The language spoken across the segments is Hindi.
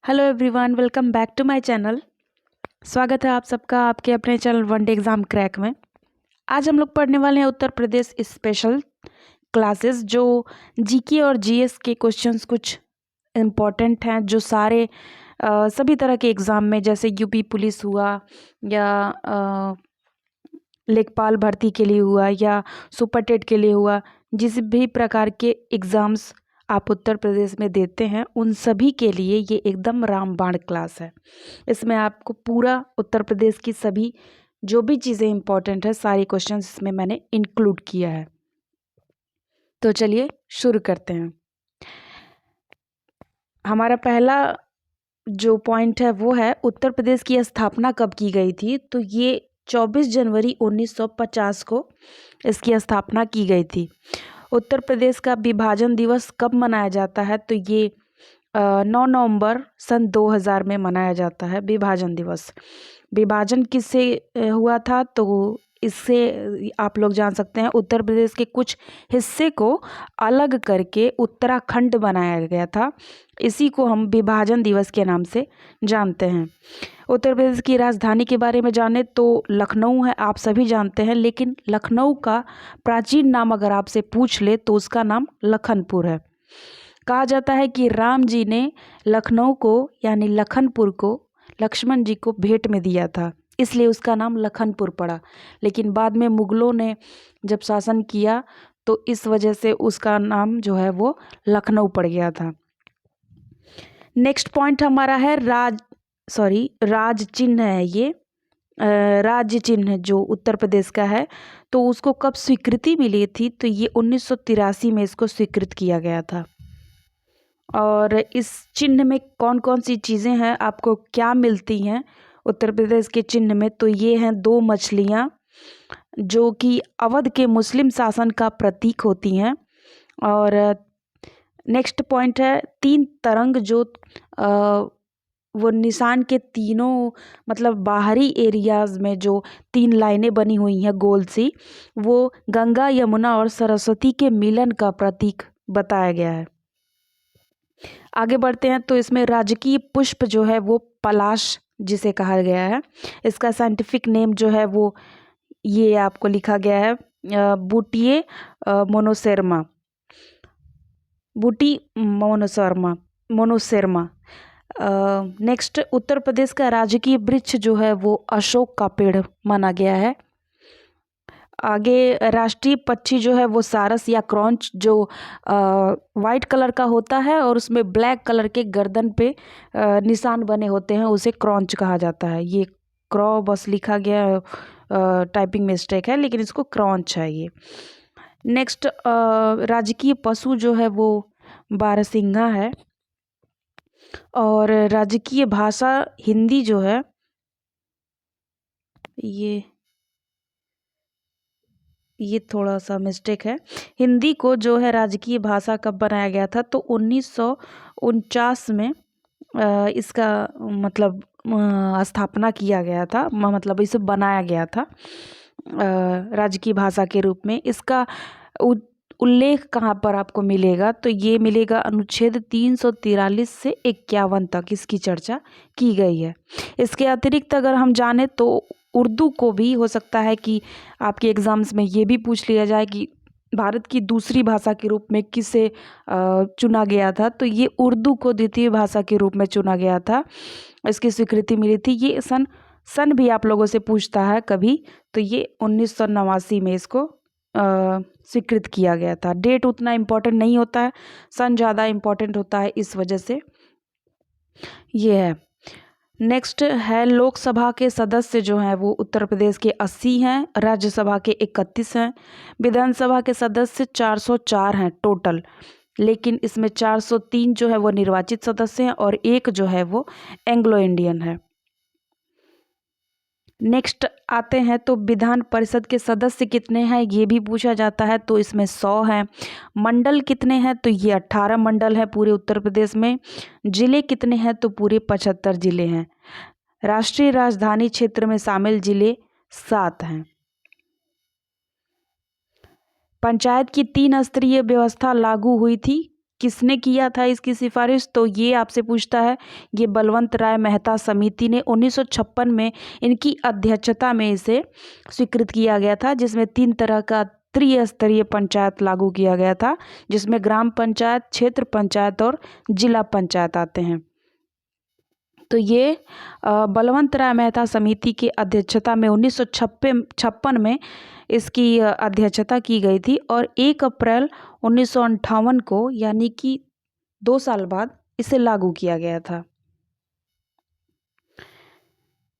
Hello everyone, welcome back to my channel. स्वागत है आप सबका आपके अपने channel one day exam crack में। आज हम लोग पढ़ने वाले हैं उत्तर प्रदेश स्पेशल क्लासेस, जो जीके और जीएस के क्वेश्चंस कुछ इम्पॉर्टेंट हैं, जो सारे सभी तरह के एग्ज़ाम में, जैसे यूपी पुलिस हुआ या लेखपाल भर्ती के लिए हुआ या सुपर टेट के लिए हुआ, जिस भी प्रकार के एग्ज़ाम्स आप उत्तर प्रदेश में देते हैं उन सभी के लिए ये एकदम रामबाण क्लास है। इसमें आपको पूरा उत्तर प्रदेश की सभी जो भी चीज़ें इंपॉर्टेंट है सारी क्वेश्चंस इसमें मैंने इंक्लूड किया है। तो चलिए शुरू करते हैं। हमारा पहला जो पॉइंट है वो है उत्तर प्रदेश की स्थापना कब की गई थी। तो ये 24 जनवरी 1950 को इसकी स्थापना की गई थी। उत्तर प्रदेश का विभाजन दिवस कब मनाया जाता है, तो ये 9 नवंबर सन 2000 में मनाया जाता है विभाजन दिवस। विभाजन किससे हुआ था, तो इससे आप लोग जान सकते हैं उत्तर प्रदेश के कुछ हिस्से को अलग करके उत्तराखंड बनाया गया था। इसी को हम विभाजन दिवस के नाम से जानते हैं। उत्तर प्रदेश की राजधानी के बारे में जाने तो लखनऊ है, आप सभी जानते हैं, लेकिन लखनऊ का प्राचीन नाम अगर आपसे पूछ ले तो उसका नाम लखनपुर है। कहा जाता है कि राम जी ने लखनऊ को यानी लखनपुर को लक्ष्मण जी को भेंट में दिया था, इसलिए उसका नाम लखनपुर पड़ा। लेकिन बाद में मुगलों ने जब शासन किया तो इस वजह से उसका नाम जो है वो लखनऊ पड़ गया था। नेक्स्ट पॉइंट हमारा है राज चिन्ह है ये। राज्य चिन्ह जो उत्तर प्रदेश का है, तो उसको कब स्वीकृति मिली थी, तो ये 1983 में इसको स्वीकृत किया गया था। और इस चिन्ह में कौन कौन सी चीज़ें हैं, आपको क्या मिलती हैं उत्तर प्रदेश के चिन्ह में, तो ये हैं 2 मछलियाँ जो कि अवध के मुस्लिम शासन का प्रतीक होती हैं। और नेक्स्ट पॉइंट है 3 तरंग जो वो निशान के तीनों मतलब बाहरी एरियाज़ में जो 3 लाइनें बनी हुई हैं गोल सी, वो गंगा यमुना और सरस्वती के मिलन का प्रतीक बताया गया है। आगे बढ़ते हैं तो इसमें राजकीय पुष्प जो है वो पलाश जिसे कहा गया है, इसका साइंटिफिक नेम जो है वो ये आपको लिखा गया है बूटिए मोनोसेरमा, बूटी मोनोसेरमा। नेक्स्ट उत्तर प्रदेश का राजकीय वृक्ष जो है वो अशोक का पेड़ माना गया है। आगे राष्ट्रीय पक्षी जो है वो सारस या क्रॉन्च जो वाइट कलर का होता है और उसमें ब्लैक कलर के गर्दन पे निशान बने होते हैं, उसे क्रॉन्च कहा जाता है। ये क्रॉ बस लिखा गया टाइपिंग मिस्टेक है, लेकिन इसको क्रॉन्च है ये। नेक्स्ट राजकीय पशु जो है वो बारहसिंघा है। और राजकीय भाषा हिंदी जो है ये थोड़ा सा मिस्टेक है। हिंदी को जो है राजकीय भाषा कब बनाया गया था, तो 1949 में इसका मतलब स्थापना किया गया था, मतलब इसे बनाया गया था राजकीय भाषा के रूप में। इसका उल्लेख कहाँ पर आपको मिलेगा, तो ये मिलेगा अनुच्छेद 343 से 51 तक इसकी चर्चा की गई है। इसके अतिरिक्त अगर हम जाने तो उर्दू को भी हो सकता है कि आपके एग्ज़ाम्स में ये भी पूछ लिया जाए कि भारत की दूसरी भाषा के रूप में किसे चुना गया था, तो ये उर्दू को द्वितीय भाषा के रूप में चुना गया था, इसकी स्वीकृति मिली थी। ये सन भी आप लोगों से पूछता है कभी, तो ये 1989 में इसको स्वीकृत किया गया था। डेट उतना इम्पोर्टेंट नहीं होता है, सन ज़्यादा इम्पोर्टेंट होता है, इस वजह से ये है। नेक्स्ट है लोकसभा के सदस्य जो हैं वो उत्तर प्रदेश के 80 हैं, राज्यसभा के 31 हैं, विधानसभा के सदस्य 404 हैं टोटल, लेकिन इसमें 403 जो है वो निर्वाचित सदस्य हैं और 1 जो है वो एंग्लो इंडियन है। नेक्स्ट आते हैं तो विधान परिषद के सदस्य कितने हैं ये भी पूछा जाता है, तो इसमें 100 हैं। मंडल कितने हैं, तो ये 18 मंडल है पूरे उत्तर प्रदेश में। जिले कितने हैं, तो पूरे 75 जिले हैं। राष्ट्रीय राजधानी क्षेत्र में शामिल जिले 7 हैं। पंचायत की 3 स्तरीय व्यवस्था लागू हुई थी किसने किया था इसकी सिफारिश, तो ये आपसे पूछता है। ये बलवंत राय मेहता समिति ने 1956 में इनकी अध्यक्षता में इसे स्वीकृत किया गया था, जिसमें 3 तरह का त्रिस्तरीय पंचायत लागू किया गया था, जिसमें ग्राम पंचायत, क्षेत्र पंचायत और जिला पंचायत आते हैं। तो ये बलवंत राय मेहता समिति की अध्यक्षता में 1956 में इसकी अध्यक्षता की गई थी और 1 अप्रैल 1958 को, यानी कि 2 साल बाद इसे लागू किया गया था।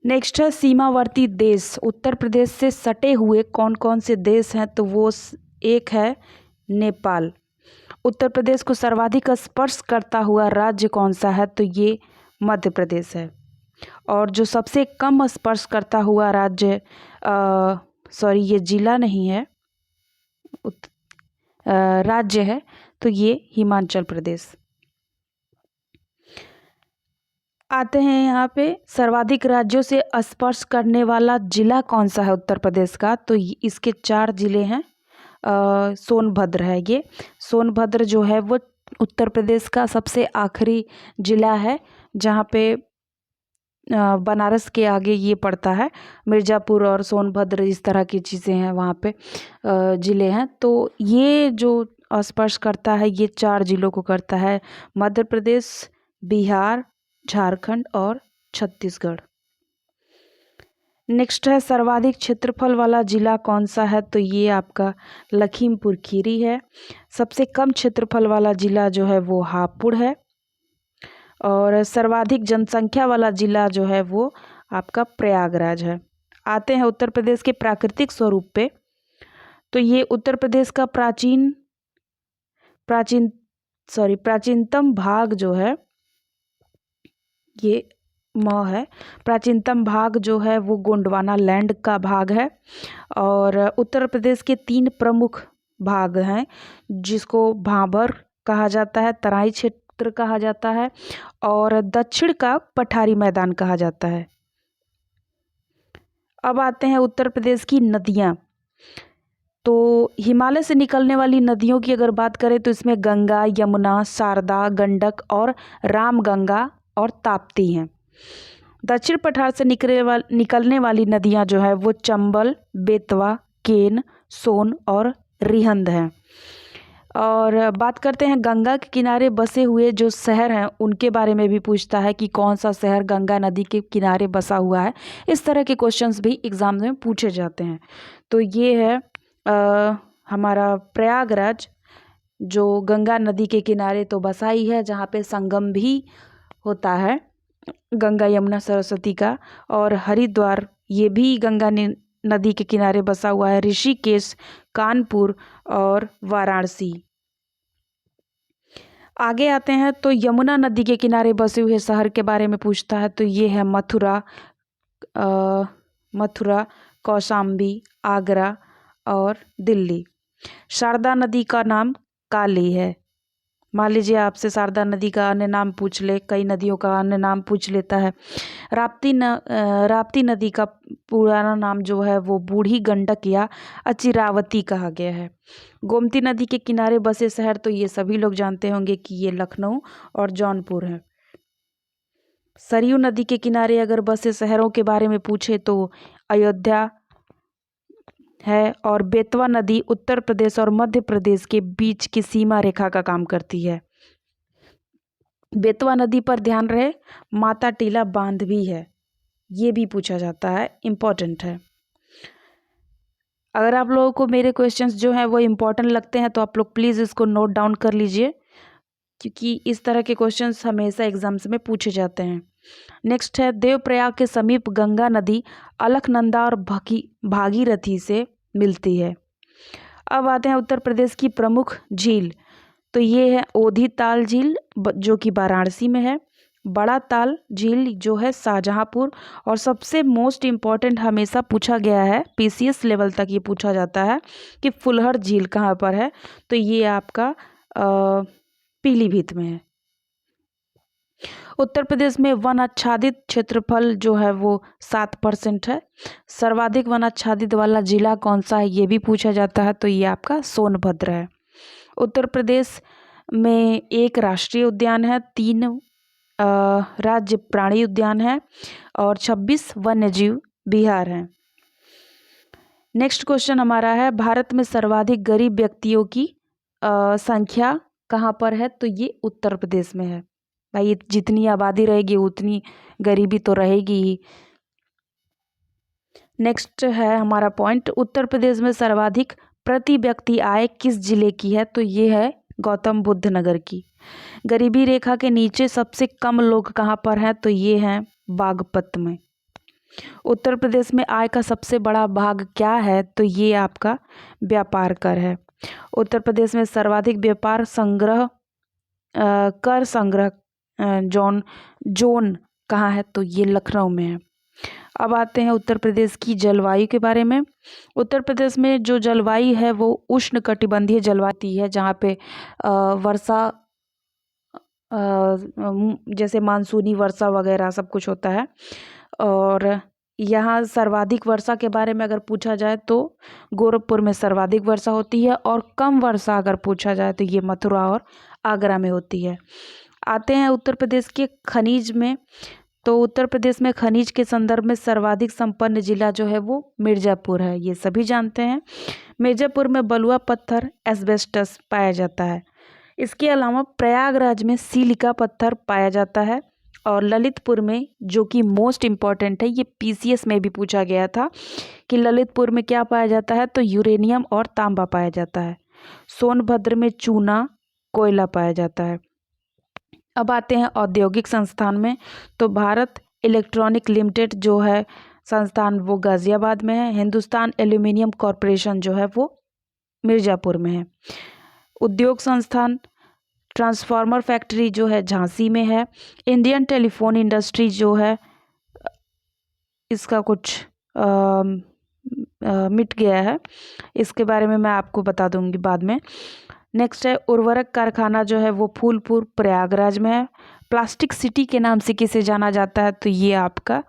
नेक्स्ट है सीमावर्ती देश। उत्तर प्रदेश से सटे हुए कौन कौन से देश हैं, तो वो एक है नेपाल। उत्तर प्रदेश को सर्वाधिक स्पर्श करता हुआ राज्य कौन सा है, तो ये मध्य प्रदेश है। और जो सबसे कम स्पर्श करता हुआ राज्य, सॉरी ये जिला नहीं है, राज्य है, तो ये हिमाचल प्रदेश। आते हैं यहाँ पे सर्वाधिक राज्यों से स्पर्श करने वाला जिला कौन सा है उत्तर प्रदेश का, तो इसके 4 जिले हैं। सोनभद्र है ये। सोनभद्र जो है वो उत्तर प्रदेश का सबसे आखिरी जिला है, जहाँ पे बनारस के आगे ये पड़ता है। मिर्ज़ापुर और सोनभद्र इस तरह की चीज़ें हैं, वहाँ पे ज़िले हैं। तो ये जो स्पर्श करता है ये 4 जिलों को करता है, मध्य प्रदेश, बिहार, झारखंड और छत्तीसगढ़। नेक्स्ट है सर्वाधिक क्षेत्रफल वाला जिला कौन सा है, तो ये आपका लखीमपुर खीरी है। सबसे कम क्षेत्रफल वाला जिला जो है वो हापुड़ है। और सर्वाधिक जनसंख्या वाला जिला जो है वो आपका प्रयागराज है। आते हैं उत्तर प्रदेश के प्राकृतिक स्वरूप पे, तो ये उत्तर प्रदेश का प्राचीनतम भाग जो है, ये है प्राचीनतम भाग जो है वो गोंडवाना लैंड का भाग है। और उत्तर प्रदेश के 3 प्रमुख भाग हैं, जिसको भाबर कहा जाता है, तराई क्षेत्र कहा जाता है और दक्षिण का पठारी मैदान कहा जाता है। अब आते हैं उत्तर प्रदेश की नदियाँ। तो हिमालय से निकलने वाली नदियों की अगर बात करें तो इसमें गंगा, यमुना, शारदा, गंडक और रामगंगा और ताप्ती हैं। दक्षिण पठार से निकलने वाली नदियां जो है वो चंबल, बेतवा, केन, सोन और रिहंद हैं। और बात करते हैं गंगा के किनारे बसे हुए जो शहर हैं उनके बारे में भी पूछता है कि कौन सा शहर गंगा नदी के किनारे बसा हुआ है। इस तरह के क्वेश्चंस भी एग्जाम में पूछे जाते हैं। तो ये है हमारा प्रयागराज, जो गंगा नदी के किनारे तो बसा ही है, जहाँ पे संगम भी होता है गंगा यमुना सरस्वती का। और हरिद्वार ये भी गंगा नदी के किनारे बसा हुआ है। ऋषिकेश, कानपुर और वाराणसी। आगे आते हैं तो यमुना नदी के किनारे बसे हुए शहर के बारे में पूछता है, तो ये है मथुरा, कौशाम्बी, आगरा और दिल्ली। शारदा नदी का नाम काली है। मान लीजिए आपसे शारदा नदी का अन्य नाम पूछ ले, कई नदियों का अन्य नाम पूछ लेता है। राप्ती नदी का पुराना नाम जो है वो बूढ़ी गंडक या अचिरावती कहा गया है। गोमती नदी के किनारे बसे शहर तो ये सभी लोग जानते होंगे कि ये लखनऊ और जौनपुर है। सरयू नदी के किनारे अगर बसे शहरों के बारे में पूछे तो अयोध्या है। और बेतवा नदी उत्तर प्रदेश और मध्य प्रदेश के बीच की सीमा रेखा का काम करती है। बेतवा नदी पर ध्यान रहे माता टीला बांध भी है, ये भी पूछा जाता है, इम्पोर्टेंट है। अगर आप लोगों को मेरे क्वेश्चंस जो हैं वो इम्पोर्टेंट लगते हैं तो आप लोग प्लीज़ इसको नोट डाउन कर लीजिए, क्योंकि इस तरह के क्वेश्चंस हमेशा एग्जाम्स में पूछे जाते हैं। नेक्स्ट है देवप्रयाग के समीप गंगा नदी अलकनंदा और भागीरथी से मिलती है। अब आते हैं उत्तर प्रदेश की प्रमुख झील, तो ये है ओधी ताल झील जो कि वाराणसी में है, बड़ा ताल झील जो है शाहजहांपुर, और सबसे मोस्ट इम्पॉर्टेंट हमेशा पूछा गया है, पीसीएस लेवल तक ये पूछा जाता है कि फुलहर झील कहाँ पर है, तो ये आपका पीलीभीत में है। उत्तर प्रदेश में वन आच्छादित क्षेत्रफल जो है वो 7% है। सर्वाधिक वन आच्छादित वाला जिला कौन सा है ये भी पूछा जाता है, तो ये आपका सोनभद्र है। उत्तर प्रदेश में 1 राष्ट्रीय उद्यान है, 3 राज्य प्राणी उद्यान है और 26 वन्यजीव विहार हैं। नेक्स्ट क्वेश्चन हमारा है, भारत में सर्वाधिक गरीब व्यक्तियों की संख्या कहाँ पर है? तो ये उत्तर प्रदेश में है। भाई जितनी आबादी रहेगी उतनी गरीबी तो रहेगी ही। नेक्स्ट है हमारा पॉइंट, उत्तर प्रदेश में सर्वाधिक प्रति व्यक्ति आय किस जिले की है? तो ये है गौतम बुद्ध नगर की। गरीबी रेखा के नीचे सबसे कम लोग कहाँ पर हैं? तो ये हैं बागपत में। उत्तर प्रदेश में आय का सबसे बड़ा भाग क्या है? तो ये आपका व्यापार कर है। उत्तर प्रदेश में सर्वाधिक व्यापार संग्रह कर संग्रह जोन कहाँ है? तो ये लखनऊ में है। अब आते हैं उत्तर प्रदेश की जलवायु के बारे में। उत्तर प्रदेश में जो जलवायु है वो उष्ण कटिबंधीय जलवायु है, जहाँ पे वर्षा जैसे मानसूनी वर्षा वगैरह सब कुछ होता है। और यहाँ सर्वाधिक वर्षा के बारे में अगर पूछा जाए तो गोरखपुर में सर्वाधिक वर्षा होती है, और कम वर्षा अगर पूछा जाए तो ये मथुरा और आगरा में होती है। आते हैं उत्तर प्रदेश के खनिज में। तो उत्तर प्रदेश में खनिज के संदर्भ में सर्वाधिक संपन्न जिला जो है वो मिर्ज़ापुर है, ये सभी जानते हैं। मिर्ज़ापुर में बलुआ पत्थर एस्बेस्टस पाया जाता है। इसके अलावा प्रयागराज में सिलिका पत्थर पाया जाता है, और ललितपुर में, जो कि मोस्ट इम्पॉर्टेंट है, ये पीसीएस में भी पूछा गया था कि ललितपुर में क्या पाया जाता है? तो यूरेनियम और तांबा पाया जाता है। सोनभद्र में चूना कोयला पाया जाता है। अब आते हैं औद्योगिक संस्थान में। तो भारत इलेक्ट्रॉनिक लिमिटेड जो है संस्थान वो गाज़ियाबाद में है। हिंदुस्तान एल्यूमिनियम कॉरपोरेशन जो है वो मिर्ज़ापुर में है। उद्योग संस्थान ट्रांसफार्मर फैक्ट्री जो है झांसी में है। इंडियन टेलीफोन इंडस्ट्री जो है इसका कुछ मिट गया है, इसके बारे में मैं आपको बता दूंगी बाद में। नेक्स्ट है उर्वरक कारखाना जो है वो फूलपुर प्रयागराज में है। प्लास्टिक सिटी के नाम से किसे जाना जाता है? तो ये आपका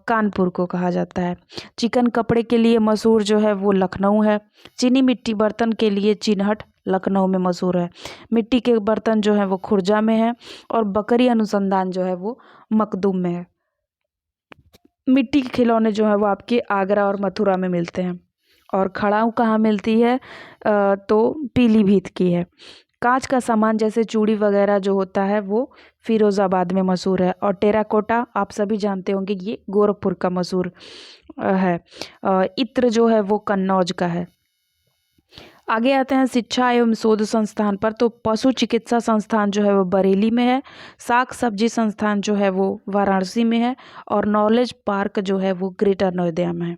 कानपुर को कहा जाता है। चिकन कपड़े के लिए मशहूर जो है वो लखनऊ है। चीनी मिट्टी बर्तन के लिए चिन्हट लखनऊ में मशहूर है। मिट्टी के बर्तन जो है वो खुर्जा में है, और बकरी अनुसंधान जो है वो मखदूम में है। मिट्टी के खिलौने जो है वो आपके आगरा और मथुरा में मिलते हैं। और खड़ाऊ कहाँ मिलती है? तो पीलीभीत की है। कांच का सामान जैसे चूड़ी वगैरह जो होता है वो फिरोज़ाबाद में मशहूर है। और टेराकोटा आप सभी जानते होंगे, ये गोरखपुर का मशहूर है। इत्र जो है वो कन्नौज का है। आगे आते हैं शिक्षा एवं शोध संस्थान पर। तो पशु चिकित्सा संस्थान जो है वो बरेली में है। साग सब्जी संस्थान जो है वो वाराणसी में है, और नॉलेज पार्क जो है वो ग्रेटर नोएडा में है।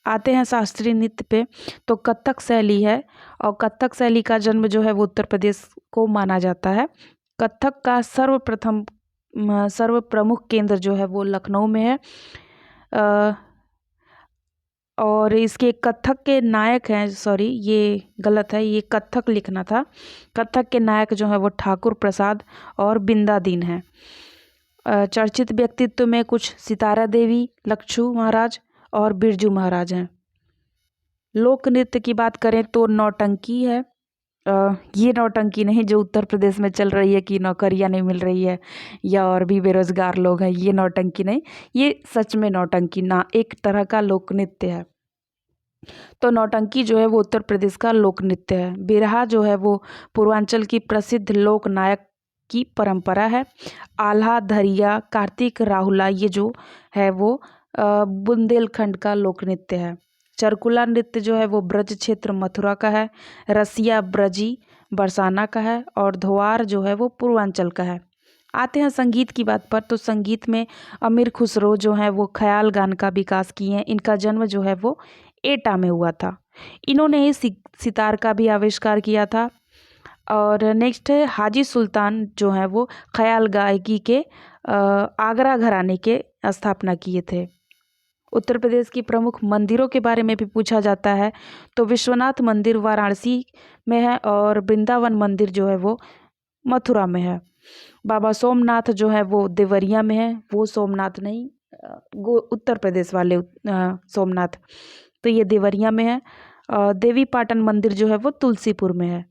आते हैं शास्त्रीय नृत्य पे। तो कथक शैली है, और कथक शैली का जन्म जो है वो उत्तर प्रदेश को माना जाता है। कथक का सर्व प्रमुख केंद्र जो है वो लखनऊ में है। और इसके कथक के नायक हैं, सॉरी ये गलत है, ये कथक लिखना था। कथक के नायक जो है वो ठाकुर प्रसाद और बिंदादीन हैं। चर्चित व्यक्तित्व में कुछ सितारा देवी, लक्षू महाराज और बिरजू महाराज हैं। लोक नृत्य की बात करें तो नौटंकी है। ये नौटंकी नहीं जो उत्तर प्रदेश में चल रही है कि नौकरियां नहीं मिल रही है या और भी बेरोजगार लोग हैं, ये नौटंकी नहीं, ये सच में नौटंकी ना एक तरह का लोक नृत्य है। तो नौटंकी जो है वो उत्तर प्रदेश का लोक नृत्य है। बिरहा जो है वो पूर्वांचल की प्रसिद्ध लोक नायक की परंपरा है। आल्हा, धरिया, कार्तिक, राहुला ये जो है वो बुंदेलखंड का लोक नृत्य है। चरकुला नृत्य जो है वो ब्रज क्षेत्र मथुरा का है। रसिया ब्रजी बरसाना का है, और धोवार जो है वो पूर्वांचल का है। आते हैं संगीत की बात पर। तो संगीत में अमीर खुसरो जो है वो ख्याल गान का विकास किए हैं। इनका जन्म जो है वो एटा में हुआ था। इन्होंने ही सितार का भी आविष्कार किया था। और नेक्स्ट है हाजी सुल्तान जो है वो ख्याल गायकी के आगरा घराने के स्थापना किए थे। उत्तर प्रदेश की प्रमुख मंदिरों के बारे में भी पूछा जाता है। तो विश्वनाथ मंदिर वाराणसी में है, और वृंदावन मंदिर जो है वो मथुरा में है। बाबा सोमनाथ जो है वो देवरिया में है, वो सोमनाथ नहीं, उत्तर प्रदेश वाले सोमनाथ, तो ये देवरिया में है। देवी पाटन मंदिर जो है वो तुलसीपुर में है।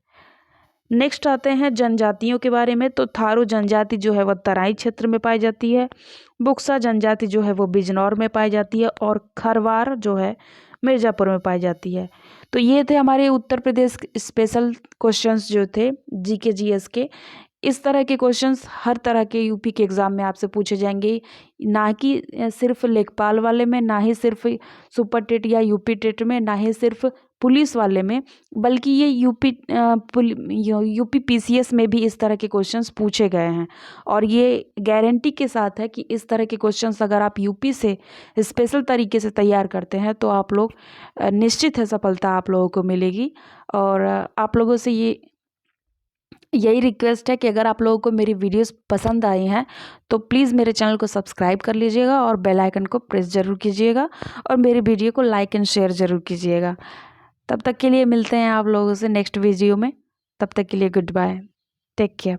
नेक्स्ट आते हैं जनजातियों के बारे में। तो थारू जनजाति जो है वह तराई क्षेत्र में पाई जाती है। बुक्सा जनजाति जो है वो बिजनौर में पाई जाती है और खरवार जो है मिर्ज़ापुर में पाई जाती है। तो ये थे हमारे उत्तर प्रदेश स्पेशल क्वेश्चंस जो थे जीके जीएस के। इस तरह के क्वेश्चंस हर तरह के यूपी के एग्ज़ाम में आपसे पूछे जाएंगे, ना कि सिर्फ लेखपाल वाले में, ना ही सिर्फ सुपर टेट या यूपी टेट में, ना ही सिर्फ पुलिस वाले में, बल्कि ये यूपी पीसीएस में भी इस तरह के क्वेश्चंस पूछे गए हैं। और ये गारंटी के साथ है कि इस तरह के क्वेश्चंस अगर आप यूपी से स्पेशल तरीके से तैयार करते हैं तो आप लोग निश्चित है सफलता आप लोगों को मिलेगी। और आप लोगों से यही रिक्वेस्ट है कि अगर आप लोगों को मेरी वीडियोस पसंद आई हैं तो प्लीज़ मेरे चैनल को सब्सक्राइब कर लीजिएगा और बेल आइकन को प्रेस ज़रूर कीजिएगा और मेरी वीडियो को लाइक एंड शेयर ज़रूर कीजिएगा। तब तक के लिए मिलते हैं आप लोगों से नेक्स्ट वीडियो में। तब तक के लिए गुड बाय, टेक केयर।